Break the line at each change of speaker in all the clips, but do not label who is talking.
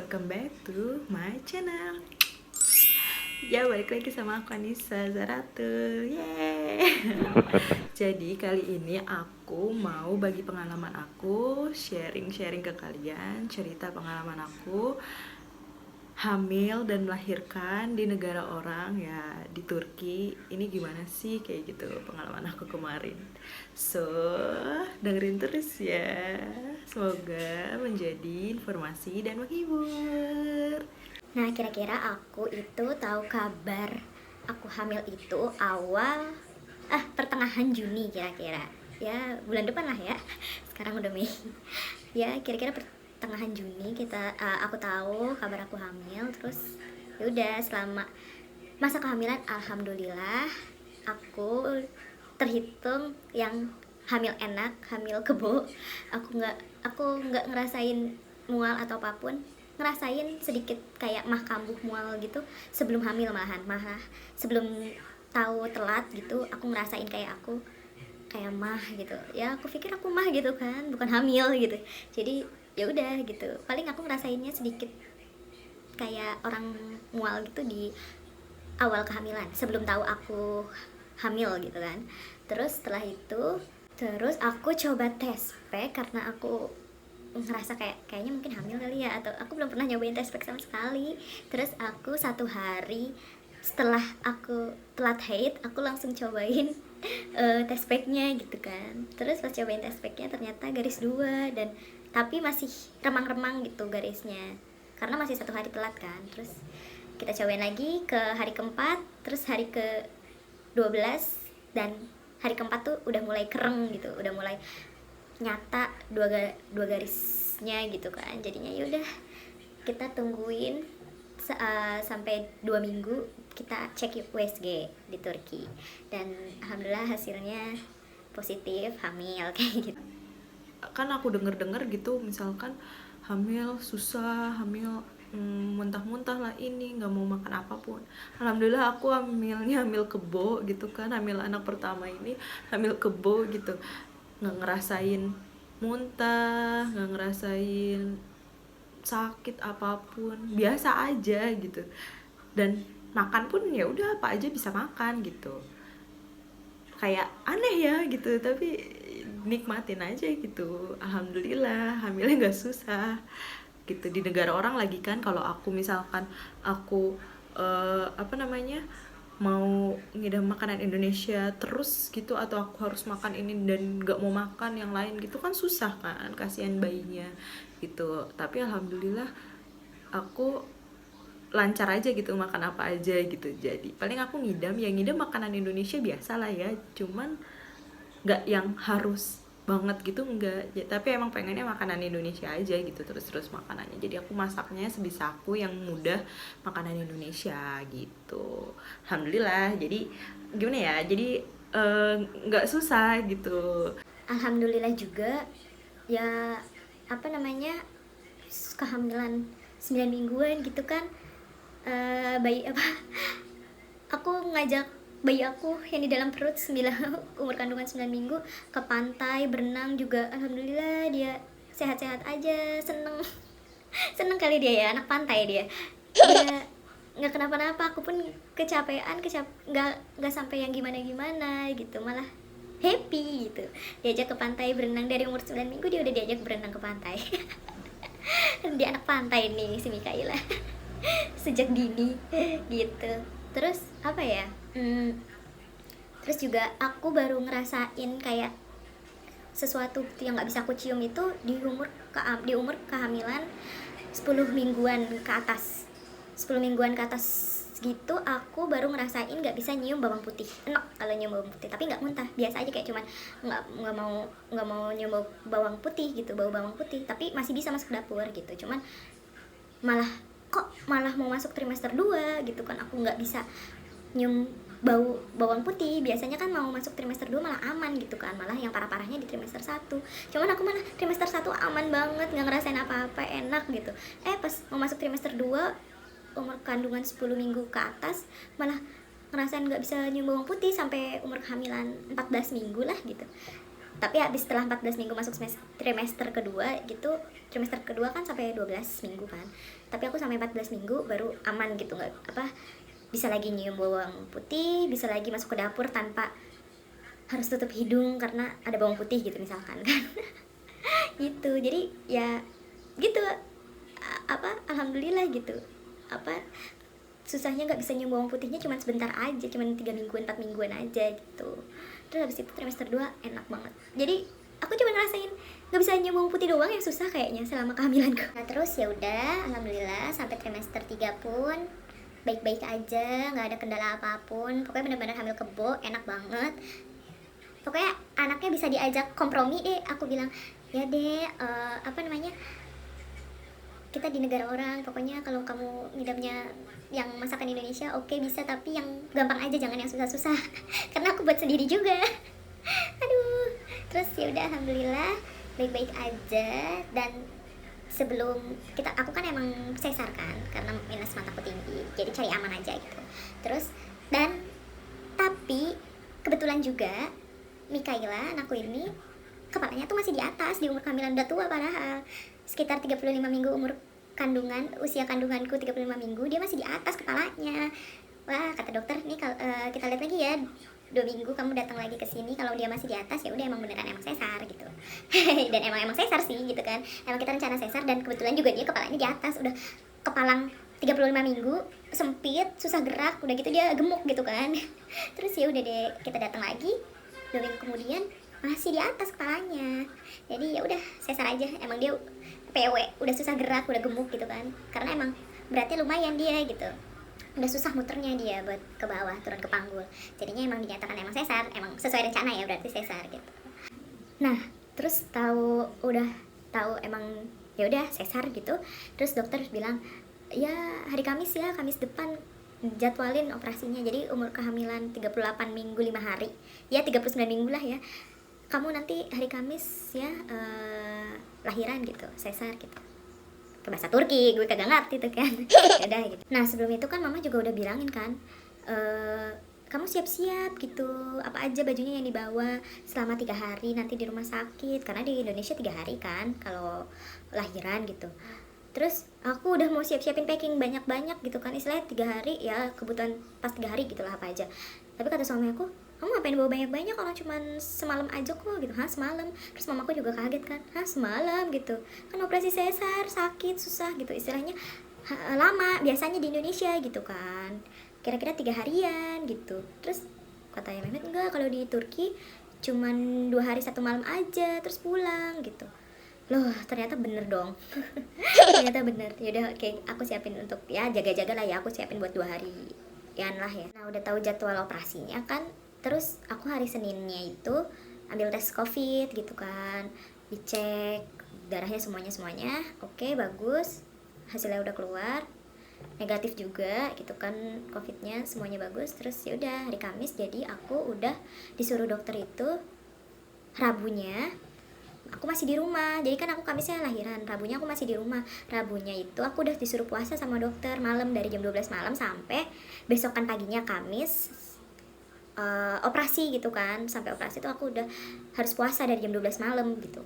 welcome back to my channel. Ya, balik lagi sama aku Anissa Zaratu. Yeay. Jadi kali ini aku mau bagi pengalaman aku, sharing-sharing ke kalian, cerita pengalaman aku hamil dan melahirkan di negara orang, ya di Turki. Ini gimana sih kayak gitu pengalaman aku kemarin. So, dengerin terus ya. Semoga menjadi informasi dan menghibur.
Nah, kira-kira aku itu tahu kabar aku hamil itu pertengahan Juni kira-kira. Ya, bulan depan lah ya. Sekarang udah Mei. Ya, kira-kira pertengahan Juni aku tahu kabar aku hamil. Terus ya udah, selama masa kehamilan alhamdulillah aku terhitung yang hamil enak, hamil kebo. Aku nggak ngerasain mual atau apapun, ngerasain sedikit kayak mah kambuh mual gitu sebelum hamil, malah sebelum tahu telat gitu aku ngerasain kayak aku kayak mah gitu. Ya aku pikir aku mah gitu kan, bukan hamil gitu. Jadi ya udah gitu, paling aku ngerasainnya sedikit kayak orang mual gitu di awal kehamilan sebelum tahu aku hamil gitu kan. Terus setelah itu aku coba tes pack karena aku ngerasa kayaknya mungkin hamil kali ya, atau aku belum pernah nyobain tes pack sama sekali. Terus aku 1 hari setelah aku telat haid aku langsung cobain tes packnya gitu kan. Terus pas cobain tes packnya ternyata garis 2, dan tapi masih remang-remang gitu garisnya karena masih 1 hari telat kan. Terus kita cobain lagi ke hari keempat, terus hari ke 12, dan hari keempat tuh udah mulai kereng gitu, udah mulai nyata dua garisnya gitu kan. Jadinya yaudah kita tungguin sampai 2 minggu kita cek USG di Turki, dan alhamdulillah hasilnya positif hamil kayak gitu.
Kan aku denger gitu, misalkan hamil susah, hamil muntah-muntah lah, ini nggak mau makan apapun. Alhamdulillah aku hamilnya hamil kebo gitu kan, hamil anak pertama ini hamil kebo gitu, nggak ngerasain muntah, nggak ngerasain sakit apapun, biasa aja gitu. Dan makan pun ya udah apa aja bisa makan gitu, kayak aneh ya gitu, tapi nikmatin aja gitu. Alhamdulillah hamilnya nggak susah gitu. Di negara orang lagi kan, kalau aku misalkan aku mau ngidam makanan Indonesia terus gitu, atau aku harus makan ini dan nggak mau makan yang lain gitu kan susah kan, kasihan bayinya gitu. Tapi alhamdulillah aku lancar aja gitu, makan apa aja gitu. Jadi paling aku ngidam makanan Indonesia biasa lah ya, cuman nggak yang harus banget gitu, enggak ya, tapi emang pengennya makanan Indonesia aja gitu, terus makanannya. Jadi aku masaknya sebisa aku yang mudah, makanan Indonesia gitu. Alhamdulillah. Jadi gimana ya, jadi nggak susah gitu.
Alhamdulillah juga ya, kehamilan 9 mingguan gitu kan. Bayi aku ngajak bayi aku yang di dalam perut umur kandungan 9 minggu ke pantai berenang juga. Alhamdulillah dia sehat-sehat aja, seneng kali dia ya, anak pantai dia nggak kenapa-napa. Aku pun kecapean, nggak sampai yang gimana-gimana gitu, malah happy gitu. Diajak ke pantai berenang dari umur 9 minggu, dia udah diajak berenang ke pantai. Dia anak pantai nih si Mikaela. Sejak dini gitu. Terus apa ya, terus juga aku baru ngerasain kayak sesuatu yang nggak bisa aku cium itu di umur kehamilan 10 mingguan ke atas. 10 mingguan ke atas gitu aku baru ngerasain nggak bisa nyium bawang putih. Enak kalau nyium bawang putih, tapi nggak muntah, biasa aja, kayak cuman nggak mau nyium bawang putih gitu, bau bawang putih, tapi masih bisa masuk dapur gitu. Cuman malah mau masuk trimester 2 gitu kan, aku nggak bisa nyium bau bawang putih. Biasanya kan mau masuk trimester 2 malah aman gitu kan, malah yang parah-parahnya di trimester 1. Cuman aku malah trimester 1 aman banget, nggak ngerasain apa-apa, enak gitu. Pas mau masuk trimester 2 umur kandungan 10 minggu ke atas malah ngerasain nggak bisa nyium bawang putih sampai umur kehamilan 14 minggu lah gitu. Tapi habis setelah 14 minggu masuk trimester kedua gitu, trimester kedua kan sampai 12 minggu kan, tapi aku sampai 14 minggu baru aman gitu, nggak apa, bisa lagi nyium bawang putih, bisa lagi masuk ke dapur tanpa harus tutup hidung karena ada bawang putih gitu misalkan kan. Gitu, jadi ya gitu, apa, alhamdulillah gitu, apa, susahnya nggak bisa nyium bawang putihnya cuman sebentar aja, cuman 3 mingguan 4 mingguan aja gitu. Terus habis itu trimester 2 enak banget, jadi aku cuma ngerasain nggak bisa nyium bawang putih doang yang susah kayaknya selama kehamilanku. Nah terus ya udah, alhamdulillah sampai trimester 3 pun baik-baik aja, nggak ada kendala apapun, pokoknya benar-benar hamil kebo, enak banget. Pokoknya anaknya bisa diajak kompromi deh, aku bilang ya deh, apa namanya, kita di negara orang, pokoknya kalau kamu ngidamnya yang masakan Indonesia oke, bisa, tapi yang gampang aja, jangan yang susah-susah. Karena aku buat sendiri juga. Aduh. Terus ya udah, alhamdulillah baik-baik aja. Dan sebelum aku kan emang sesar kan karena minus mataku tinggi, jadi cari aman aja gitu. Terus tapi kebetulan juga Mikaela anakku ini kepalanya tuh masih di atas di umur kehamilan, udah tua padahal sekitar 35 minggu umur kandungan, usia kandunganku 35 minggu, dia masih di atas kepalanya. Wah, kata dokter nih, kita lihat lagi ya 2 minggu kamu datang lagi ke sini, kalau dia masih di atas ya udah emang beneran emang sesar gitu. Dan emang sesar sih gitu kan, emang kita rencana sesar, dan kebetulan juga dia kepalanya di atas, udah kepalang 35 minggu, sempit, susah gerak, udah gitu dia gemuk gitu kan. Terus ya udah deh, kita datang lagi 2 minggu kemudian masih di atas kepalanya. Jadi ya udah sesar aja, emang dia PW, udah susah gerak, udah gemuk gitu kan, karena emang beratnya lumayan dia gitu, udah susah muternya dia buat ke bawah turun ke panggul, jadinya emang dinyatakan emang sesar, emang sesuai rencana ya, berarti sesar gitu. Nah terus udah tahu emang ya udah sesar gitu, terus dokter bilang ya hari Kamis ya, Kamis depan jadwalin operasinya. Jadi umur kehamilan 38 minggu 5 hari, ya 39 minggu lah ya, kamu nanti hari Kamis ya lahiran gitu, sesar gitu. Ke bahasa Turki, gue kagak ngerti tuh kan. Udah gitu. Nah sebelum itu kan mama juga udah bilangin kan, kamu siap-siap gitu, apa aja bajunya yang dibawa selama 3 hari nanti di rumah sakit, karena di Indonesia 3 hari kan kalau lahiran gitu. Terus aku udah mau siap-siapin packing banyak-banyak gitu kan, istilahnya 3 hari ya, kebutuhan pas 3 hari gitu lah apa aja. Tapi kata suami aku, kamu ngapain bawa banyak-banyak kalau cuman semalam aja kok gitu. Hah semalam? Terus mamaku juga kaget kan, hah semalam gitu, kan operasi sesar, sakit, susah gitu, istilahnya lama biasanya di Indonesia gitu kan, kira-kira 3 harian gitu. Terus katanya Mehmet, enggak, kalau di Turki cuman 2 hari 1 malam aja terus pulang gitu. Loh ternyata bener dong. Ternyata bener. Yaudah oke, aku siapin untuk ya jaga-jaga lah ya, aku siapin buat 2 hari ya lah ya. Nah udah tahu jadwal operasinya kan, terus aku hari Seninnya itu ambil tes COVID gitu kan, dicek darahnya semuanya oke, bagus, hasilnya udah keluar negatif juga gitu kan, COVID-nya semuanya bagus. Terus ya udah hari Kamis, jadi aku udah disuruh dokter itu Rabunya aku masih di rumah. Jadi kan aku Kamisnya lahiran, Rabunya aku masih di rumah. Rabunya itu aku udah disuruh puasa sama dokter malam, dari jam 12 malam sampai besokan paginya Kamis operasi gitu kan. Sampai operasi tuh aku udah harus puasa dari jam 12 malam gitu,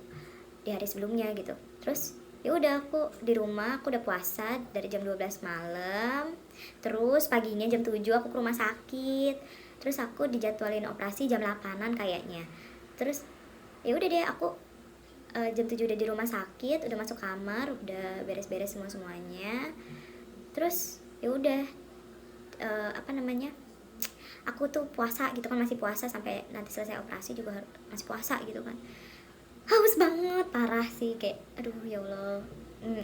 di hari sebelumnya gitu. Terus ya udah aku di rumah, aku udah puasa dari jam 12 malam. Terus paginya jam 7 aku ke rumah sakit. Terus aku dijadwalin operasi jam 8-an kayaknya. Terus ya udah deh, aku jam 7 udah di rumah sakit, udah masuk kamar, udah beres-beres semuanya. Terus ya udah apa namanya, aku tuh puasa gitu kan, masih puasa sampai nanti selesai operasi juga masih puasa gitu kan. Haus banget, parah sih, kayak aduh ya Allah,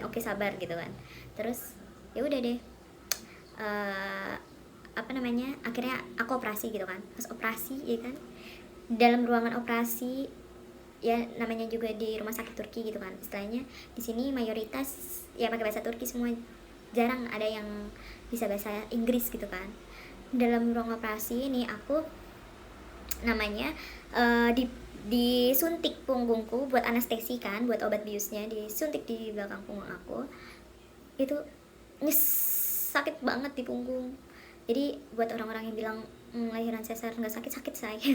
oke sabar gitu kan. Terus ya udah deh, apa namanya, akhirnya aku operasi gitu kan. Pas operasi ya kan, dalam ruangan operasi ya, namanya juga di rumah sakit Turki gitu kan, istilahnya di sini mayoritas ya pakai bahasa Turki semua, jarang ada yang bisa bahasa Inggris gitu kan. Dalam ruang operasi ini aku namanya disuntik punggungku buat anestesi kan, buat obat biusnya disuntik di belakang punggung aku. Itu sakit banget di punggung. Jadi buat orang-orang yang bilang lahiran sesar nggak sakit, sakit saya.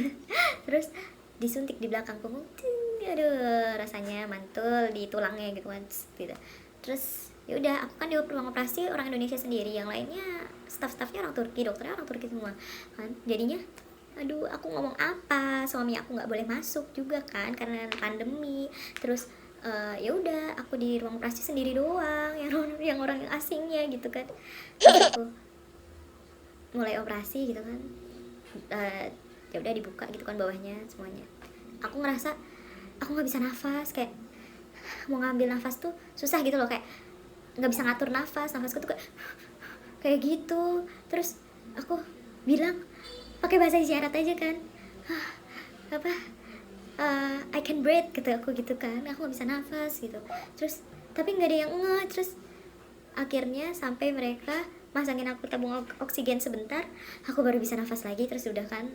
Terus disuntik di belakang punggung, ting, aduh rasanya mantul di tulangnya gitu kan, gitu. Terus ya udah, aku kan di ruang operasi orang Indonesia sendiri, yang lainnya staff-staffnya orang Turki, dokternya orang Turki semua kan. Jadinya aduh, aku ngomong apa, suami aku nggak boleh masuk juga kan karena pandemi. Terus ya udah, aku di ruang operasi sendiri doang, yang orang asingnya gitu kan. Terus aku mulai operasi gitu kan, ya udah dibuka gitu kan bawahnya semuanya. Aku ngerasa aku nggak bisa nafas, kayak mau ngambil nafas tuh susah gitu loh, kayak nggak bisa ngatur nafasku tuh kayak gitu. Terus aku bilang pakai bahasa isyarat aja kan, apa, I can breathe gitu, aku gitu kan, aku nggak bisa nafas gitu. Terus tapi nggak ada yang terus akhirnya sampai mereka masangin aku tabung oksigen sebentar, aku baru bisa nafas lagi. Terus udah kan,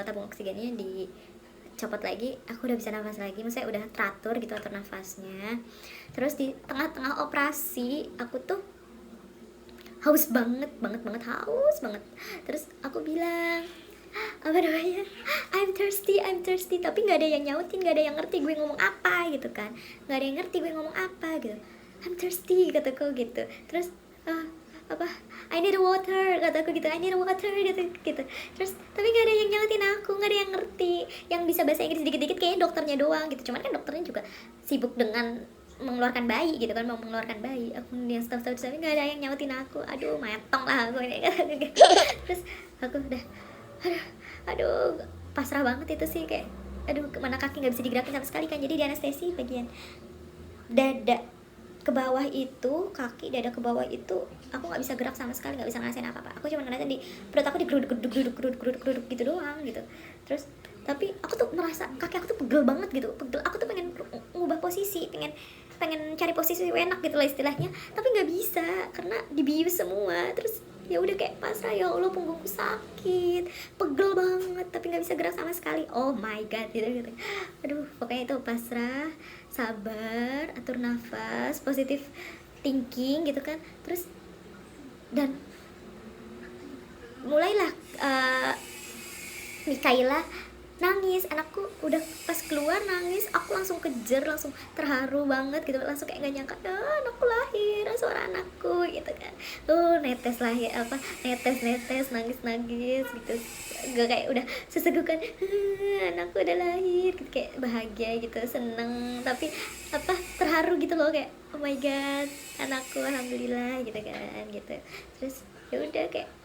tabung oksigennya dicopot lagi, aku udah bisa nafas lagi, maksudnya udah teratur gitu, atur nafasnya. Terus di tengah-tengah operasi aku tuh haus banget haus banget. Terus aku bilang apa namanya, I'm thirsty, tapi nggak ada yang nyautin, nggak ada yang ngerti gue ngomong apa gitu kan, nggak ada yang ngerti gue ngomong apa gitu. I'm thirsty kataku gitu. Terus apa, I need water kataku gitu, I need water gitu. Terus tapi nggak ada yang nyautin aku, nggak ada yang ngerti. Yang bisa bahasa Inggris dikit-dikit kayaknya dokternya doang gitu, cuman kan dokternya juga sibuk dengan mengeluarkan bayi gitu kan, mau mengeluarkan bayi. Aku yang staff tapi nggak ada yang nyautin aku, aduh metong lah aku ini. Terus aku udah aduh pasrah banget itu sih, kayak aduh kemana, kaki nggak bisa digerakin sama sekali kan, jadi di anestesi bagian dada ke bawah itu, kaki dada ke bawah itu aku nggak bisa gerak sama sekali, nggak bisa ngerasain apa-apa. Aku cuma ngerasain di perut aku digeruduk gitu doang gitu. Terus tapi aku tuh merasa kaki aku tuh pegel banget gitu, aku tuh pengen ngubah posisi, pengen cari posisi enak gitu lah istilahnya, tapi nggak bisa karena dibius semua. Terus ya udah kayak pasrah, ya Allah punggungku sakit, pegel banget, tapi nggak bisa gerak sama sekali. Oh my god gitu. Aduh pokoknya itu pasrah, sabar, atur nafas, positif thinking gitu kan. Terus dan mulailah Mikaela nangis, anakku udah pas keluar nangis, aku langsung kejar, langsung terharu banget gitu, langsung kayak gak nyangka, anakku lahir, suara anakku gitu kan. Netes lahir, apa, netes nangis gitu, gak kayak udah sesegukan, anakku udah lahir gitu, kayak bahagia gitu, seneng, tapi apa, terharu gitu loh, kayak oh my god anakku alhamdulillah gitu kan gitu. Terus ya udah kayak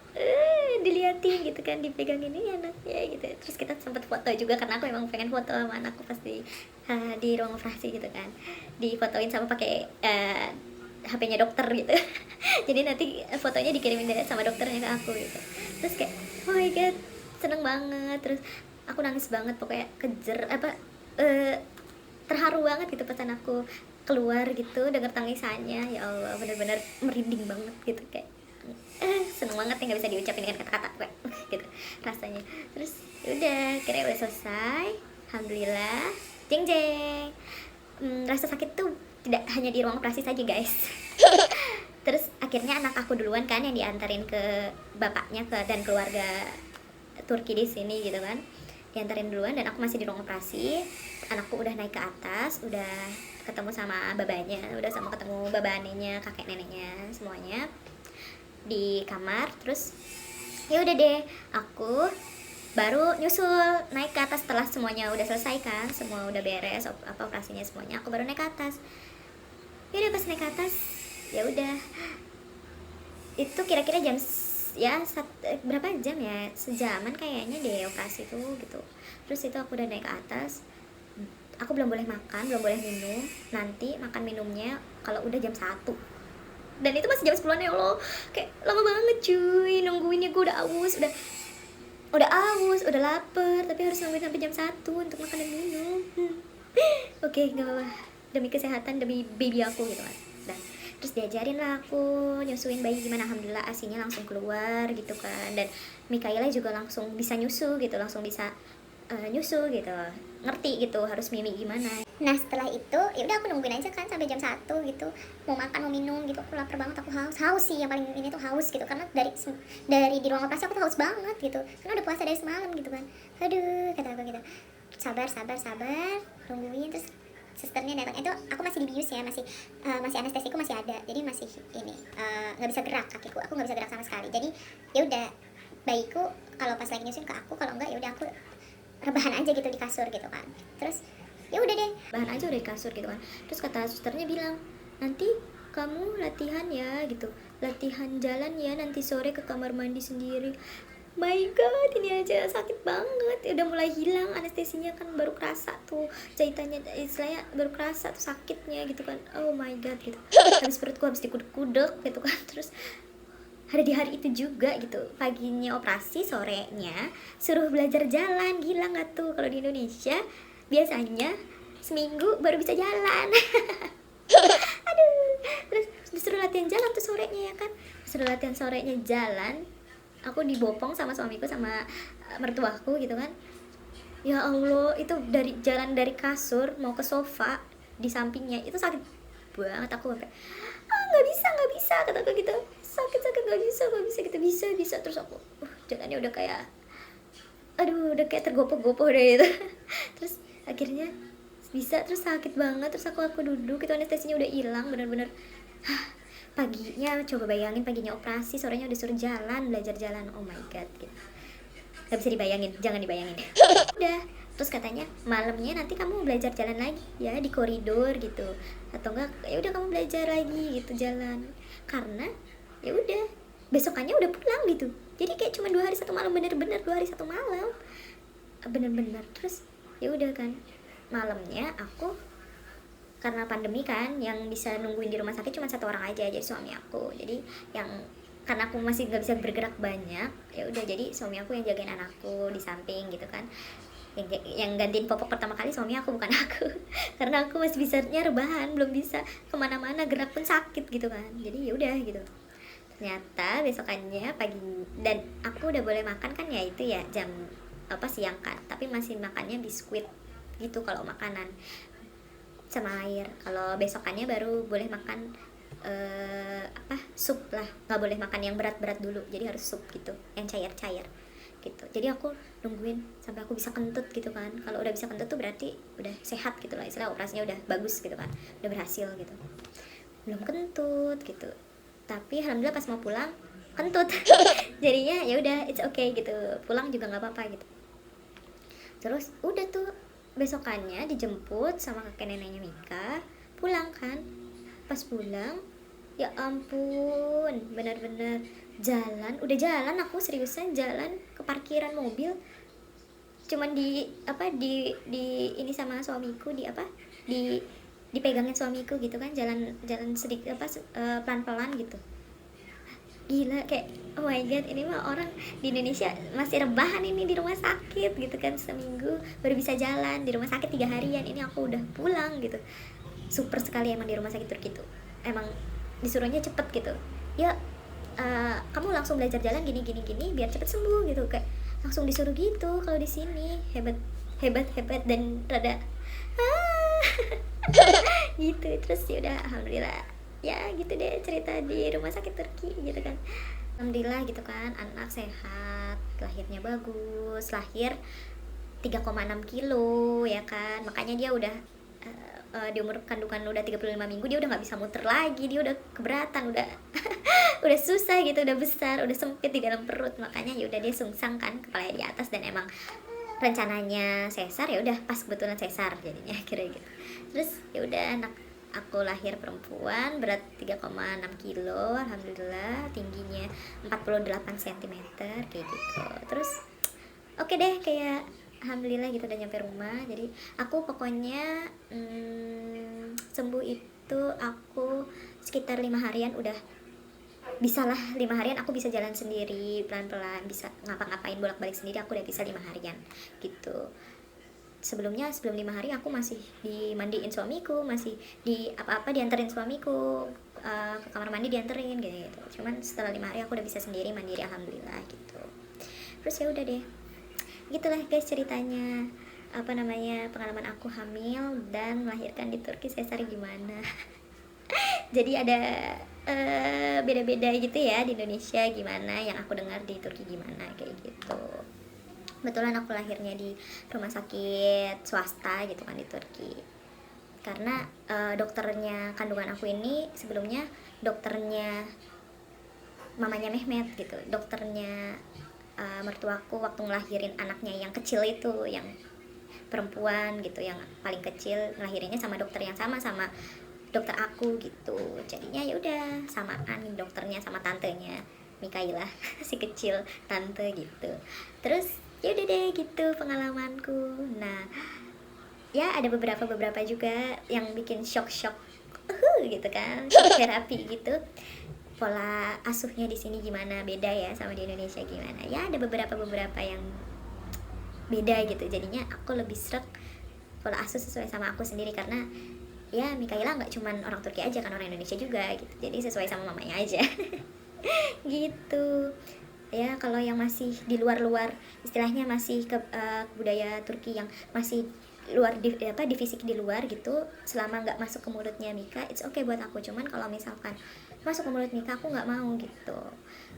diliatin gitu kan, dipegang ini anaknya gitu. Terus kita sempat foto juga karena aku emang pengen foto sama anakku pas di ruang operasi gitu kan, difotoin sama pakai HP-nya dokter gitu. Jadi nanti fotonya dikirimin sama dokternya ke aku gitu. Terus kayak oh my god seneng banget. Terus aku nangis banget, pokoknya kejer apa terharu banget gitu pas anakku keluar gitu, denger tangisannya, ya Allah bener-bener merinding banget gitu, kayak seneng banget ya, nggak bisa diucapin dengan kata-kata gue gitu rasanya. Terus udah kira udah selesai, alhamdulillah, jeng jeng. Rasa sakit tuh tidak hanya di ruang operasi saja guys. Terus akhirnya anak aku duluan kan yang diantarin ke bapaknya dan keluarga Turki di sini gitu kan, diantarin duluan, dan aku masih di ruang operasi. Anakku udah naik ke atas, udah ketemu sama babanya, udah sama ketemu baba neneknya, kakek neneknya semuanya di kamar. Terus ya udah deh, aku baru nyusul naik ke atas setelah semuanya udah selesai kan, semua udah beres apa operasinya semuanya, aku baru naik ke atas. Ya udah pas naik ke atas, ya udah itu kira-kira jam berapa jam ya, sejaman kayaknya deh operasi itu gitu. Terus itu aku udah naik ke atas, aku belum boleh makan, belum boleh minum, nanti makan minumnya kalau udah jam 1. Dan itu masih jam 10-an ya Allah, kayak lama banget cuy nungguinnya. Gue udah aus, udah lapar, tapi harus nungguin sampai jam 1 untuk makan dan minum. Oke, gak apa-apa, demi kesehatan, demi baby aku gitu kan. Dan terus diajarin lah aku nyusuin bayi gimana, alhamdulillah asinya langsung keluar gitu kan. Dan Mikaela juga langsung bisa nyusu gitu, langsung bisa nyusu gitu, ngerti gitu harus mimi gimana. Nah setelah itu ya udah aku nungguin aja kan sampai jam 1 gitu, mau makan mau minum gitu. Aku lapar banget, aku haus sih, yang paling ini tuh haus gitu, karena dari di ruang operasi aku tuh haus banget gitu, karena udah puasa dari semalam gitu kan. Aduh kata aku gitu. sabar nungguin, terus susternya datang. Itu aku masih dibius ya, masih anestesiku masih ada, jadi masih ini nggak bisa gerak kakiku, aku nggak bisa gerak sama sekali. Jadi ya udah, bayiku kalau pas lagi nyusun ke aku, kalau enggak ya udah aku rebahan aja gitu di kasur gitu kan. Terus ya udah deh, bahan aja udah di kasur gitu kan. Terus kata susternya bilang, nanti kamu latihan ya gitu, latihan jalan ya nanti sore ke kamar mandi sendiri. My god, ini aja sakit banget. Udah mulai hilang anestesinya kan, baru kerasa tuh jahitannya, istilahnya baru kerasa tuh sakitnya gitu kan. Oh my god gitu. Habis perutku habis dikudek-kudek gitu kan. Terus ada di hari itu juga gitu, paginya operasi, sorenya suruh belajar jalan. Gila nggak tuh? Kalau di Indonesia biasanya seminggu baru bisa jalan. Aduh. Terus disuruh latihan jalan tuh sorenya ya kan, disuruh latihan sorenya jalan. Aku dibopong sama suamiku sama mertuaku gitu kan. Ya Allah, itu dari jalan dari kasur mau ke sofa di sampingnya itu sakit banget. Aku sampai nggak bisa kataku gitu, sakit nggak bisa gitu, bisa. Terus aku jalannya udah kayak aduh, udah kayak tergopoh-gopoh deh gitu. Terus akhirnya bisa, terus sakit banget. Terus aku duduk, itu anestesinya udah hilang bener-bener. Paginya coba bayangin, paginya operasi, sorenya udah suruh jalan, belajar jalan. Oh my god gitu. Gak bisa dibayangin, jangan dibayangin. Udah, terus katanya malamnya nanti kamu belajar jalan lagi ya di koridor gitu, atau enggak ya udah kamu belajar lagi gitu jalan. Karena ya udah besokannya udah pulang gitu. Jadi kayak cuma 2 hari 1 malam, bener-bener 2 hari 1 malam, bener-bener. Terus ya udah kan, malamnya aku, karena pandemi kan, yang bisa nungguin di rumah sakit cuma 1 orang aja, jadi suami aku. Jadi yang, karena aku masih gak bisa bergerak banyak, ya udah jadi suami aku yang jagain anakku di samping gitu kan. Yang gantiin popok pertama kali suami aku, bukan aku. Karena aku masih bisanya rebahan, belum bisa kemana-mana, gerak pun sakit gitu kan. Jadi ya udah gitu. Ternyata besokannya pagi, dan aku udah boleh makan kan ya, itu ya jam siang kan, tapi masih makannya biskuit gitu kalau makanan sama air. Kalau besokannya baru boleh makan sup lah, nggak boleh makan yang berat-berat dulu, jadi harus sup gitu, yang cair-cair gitu. Jadi aku nungguin sampai aku bisa kentut gitu kan. Kalau udah bisa kentut tuh berarti udah sehat gitu lah, istilah operasinya udah bagus gitu kan, udah berhasil gitu. Belum kentut gitu, tapi alhamdulillah pas mau pulang kentut. Jadinya ya udah, it's okay gitu, pulang juga nggak apa-apa gitu. Terus udah tuh besokannya dijemput sama kakek neneknya Mika, pulang kan. Pas pulang, ya ampun, benar-benar udah jalan aku, seriusan jalan ke parkiran mobil, cuman di ini sama suamiku, dipegangin suamiku gitu kan, jalan sedikit pelan-pelan gitu. Gila, kayak oh my god, ini mah orang di Indonesia masih rebahan ini di rumah sakit gitu kan, seminggu baru bisa jalan, di rumah sakit 3 harian, ini aku udah pulang gitu. Super sekali emang di rumah sakit Turki tuh, emang disuruhnya cepet gitu ya. Kamu langsung belajar jalan gini biar cepet sembuh gitu, kayak langsung disuruh gitu. Kalau di sini hebat dan rada gitu. Terus ya udah, alhamdulillah ya gitu deh cerita di rumah sakit Turki gitu kan. Alhamdulillah gitu kan, anak sehat, lahirnya bagus, lahir 3,6 kilo ya kan. Makanya dia udah di umur kandungan udah 35 minggu dia udah nggak bisa muter lagi, dia udah keberatan, udah udah susah gitu, udah besar, udah sempit di dalam perut. Makanya ya udah dia sungsang kan, kepalanya di atas, dan emang rencananya sesar, ya udah pas kebetulan sesar jadinya kira gitu. Terus ya udah, anak aku lahir perempuan, berat 3,6 kilo, alhamdulillah, tingginya 48 cm kayak gitu. Terus oke deh, kayak alhamdulillah gitu udah nyampe rumah. Jadi aku pokoknya sembuh itu aku sekitar 5 harian udah bisa lah. 5 harian aku bisa jalan sendiri pelan-pelan, bisa ngapa-ngapain bolak-balik sendiri, aku udah bisa 5 harian gitu. Sebelum 5 hari aku masih dimandiin suamiku, masih di apa-apa dianterin suamiku ke kamar mandi, dianterin gitu. Cuman setelah 5 hari aku udah bisa sendiri, mandiri, alhamdulillah gitu. Terus ya udah deh, gitulah guys ceritanya, pengalaman aku hamil dan melahirkan di Turki sesar gimana. Jadi ada beda-beda gitu ya, di Indonesia gimana, yang aku dengar di Turki gimana, kayak gitu. Kebetulan aku lahirnya di rumah sakit swasta gitu kan di Turki. Karena dokternya kandungan aku ini sebelumnya dokternya mamanya Mehmet gitu, dokternya mertuaku waktu ngelahirin anaknya yang kecil itu, yang perempuan gitu, yang paling kecil, ngelahirinnya sama dokter yang sama sama dokter aku gitu. Jadinya ya udah samaan dokternya sama tantenya Mikaela si kecil tante gitu. Terus ya udah deh gitu pengalamanku. Nah ya ada beberapa juga yang bikin shock gitu kan, shock terapi gitu. Pola asuhnya di sini gimana, beda ya sama di Indonesia gimana, ya ada beberapa yang beda gitu. Jadinya aku lebih srek pola asuh sesuai sama aku sendiri, karena ya Mikaela nggak cuman orang Turki aja kan, orang Indonesia juga gitu, jadi sesuai sama mamanya aja. Gitu ya. Kalau yang masih di luar istilahnya masih ke budaya Turki yang masih luar di fisik di luar gitu, selama nggak masuk ke mulutnya Mika it's okay buat aku. Cuman kalau misalkan masuk ke mulut Mika aku nggak mau gitu.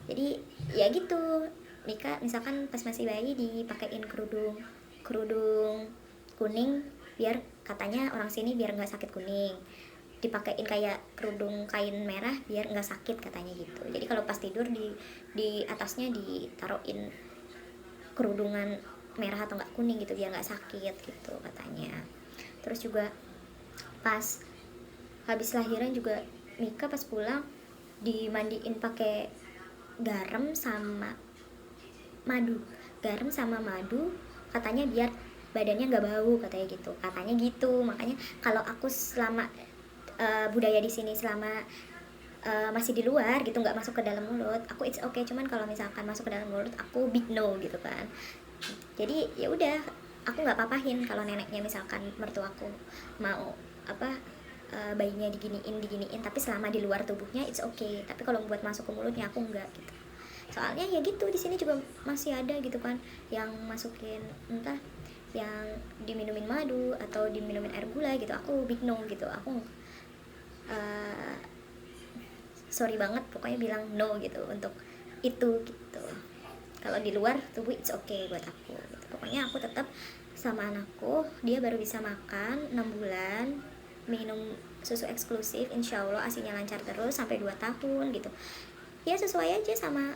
Jadi ya gitu, Mika misalkan pas masih bayi dipakein kerudung kuning, biar katanya orang sini biar nggak sakit kuning, dipakein kayak kerudung kain merah biar nggak sakit katanya gitu. Jadi kalau pas tidur di atasnya ditaruhin kerudungan merah atau nggak kuning gitu biar nggak sakit gitu katanya. Terus juga pas habis lahiran juga Mika pas pulang dimandiin pakai garam sama madu katanya biar badannya nggak bau katanya gitu. Makanya kalau aku selama budaya di sini selama masih di luar gitu, nggak masuk ke dalam mulut aku it's okay. Cuman kalau misalkan masuk ke dalam mulut aku big no gitu kan. Jadi ya udah aku nggak papahin kalau neneknya misalkan mertuaku mau bayinya diginiin, tapi selama di luar tubuhnya it's okay. Tapi kalau buat masuk ke mulutnya aku enggak gitu. Soalnya ya gitu di sini juga masih ada gitu kan yang masukin entah yang diminumin madu atau diminumin air gula gitu. Aku big no gitu. Aku sorry banget pokoknya bilang no gitu untuk itu gitu. Kalau di luar tubuh it's okay buat aku gitu. Pokoknya aku tetap sama anakku, dia baru bisa makan 6 bulan, minum susu eksklusif, insya Allah asinya lancar terus sampai 2 tahun gitu. Ya sesuai aja sama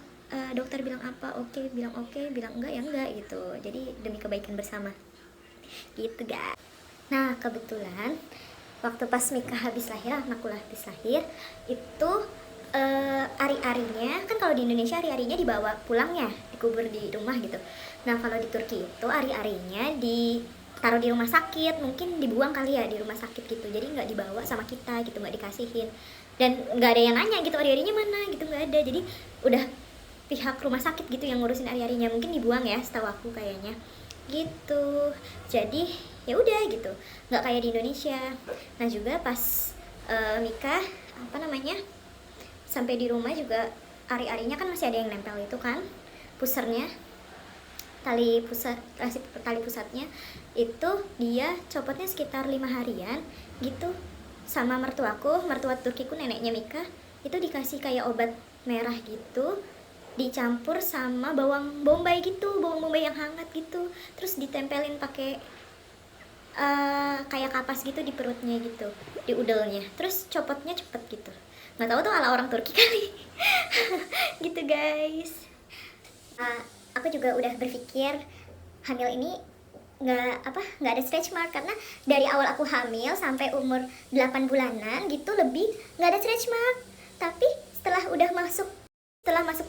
dokter bilang apa oke, bilang oke, bilang enggak ya enggak gitu. Jadi demi kebaikan bersama gitu guys. Nah kebetulan waktu pas Mika habis lahir, anakku habis lahir itu ari-arinya kan, kalau di Indonesia ari-arinya dibawa pulang ya, dikubur di rumah gitu. Nah kalau di Turki itu ari-arinya ditaruh di rumah sakit, mungkin dibuang kali ya di rumah sakit gitu. Jadi nggak dibawa sama kita gitu, nggak dikasihin, dan nggak ada yang nanya gitu ari-arinya mana gitu, nggak ada. Jadi udah pihak rumah sakit gitu yang ngurusin ari-arinya, mungkin dibuang ya setahu aku kayaknya gitu. Jadi ya udah gitu, nggak kayak di Indonesia. Nah juga pas Mika sampai di rumah juga ari-arinya kan masih ada yang nempel itu kan, pusernya, tali pusatnya itu dia copotnya sekitar 5 harian gitu. Sama mertua Turkiku, neneknya Mika itu dikasih kayak obat merah gitu, dicampur sama bawang bombay yang hangat gitu, terus ditempelin pakai kayak kapas gitu di perutnya gitu, di udelnya, terus copotnya cepet gitu. Nggak tahu tuh ala orang Turki kali. Gitu guys. Aku juga udah berpikir hamil ini nggak ada stretch mark, karena dari awal aku hamil sampai umur 8 bulanan gitu lebih nggak ada stretch mark. Tapi setelah masuk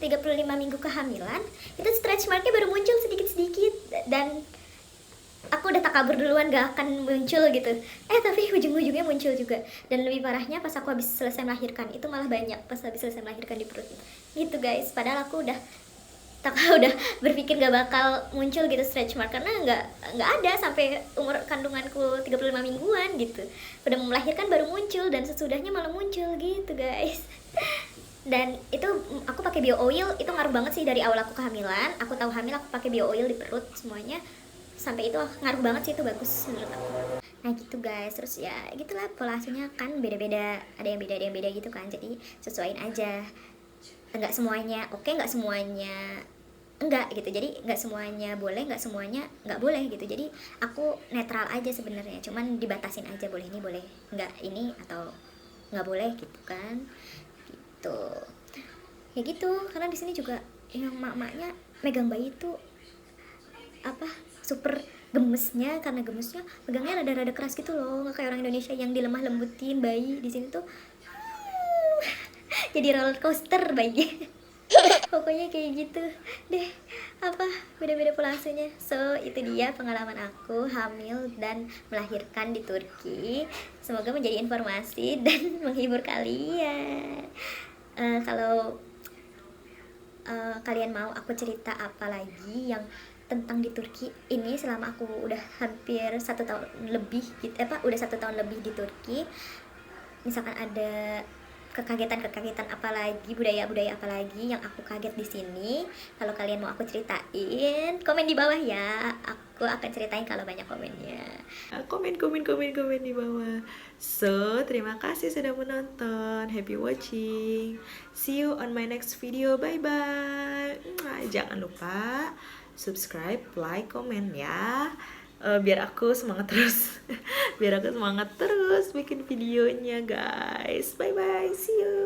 35 minggu kehamilan itu stretch marknya baru muncul sedikit-sedikit, dan aku udah takabur duluan gak akan muncul gitu. Tapi ujung-ujungnya muncul juga. Dan lebih parahnya pas aku habis selesai melahirkan, itu malah banyak pas habis selesai melahirkan di perut gitu guys. Padahal aku udah berpikir gak bakal muncul gitu stretch mark, karena nggak ada sampai umur kandunganku 35 mingguan gitu. Udah melahirkan baru muncul, dan sesudahnya malah muncul gitu guys. Dan itu aku pakai bio oil, itu ngaruh banget sih. Dari awal aku kehamilan, aku tahu hamil aku pakai bio oil di perut semuanya, sampai itu ngaruh banget sih, itu bagus menurut aku. Nah gitu guys. Terus ya gitulah, pola asuhnya kan beda-beda, ada yang beda gitu kan. Jadi sesuaiin aja, nggak semuanya oke, nggak semuanya enggak gitu. Jadi nggak semuanya boleh, nggak semuanya nggak boleh gitu. Jadi aku netral aja sebenarnya, cuman dibatasin aja, boleh ini, boleh nggak ini, atau nggak boleh gitu kan, gitu. Ya gitu, karena di sini juga yang mak-maknya megang bayi itu apa, super gemesnya, karena gemesnya megangnya rada-rada keras gitu loh, nggak kayak orang Indonesia yang dilemah lembutin. Bayi di sini tuh jadi roller coaster bayi. Pokoknya kayak gitu deh, apa, beda-beda pola asuhnya. So itu dia pengalaman aku hamil dan melahirkan di Turki. Semoga menjadi informasi dan menghibur kalian. Kalau kalian mau aku cerita apa lagi yang tentang di Turki ini, selama aku udah hampir 1 tahun lebih gitu, udah 1 tahun lebih di Turki, misalkan ada kekagetan apa lagi, budaya apa lagi yang aku kaget di sini, kalau kalian mau aku ceritain, komen di bawah ya, aku akan ceritain kalau banyak komennya.
Komen di bawah. So, terima kasih sudah menonton. Happy watching. See you on my next video. Bye bye. Jangan lupa subscribe, like, komen ya. Biar aku semangat terus. Biar aku semangat terus bikin videonya, guys. Bye bye. See you.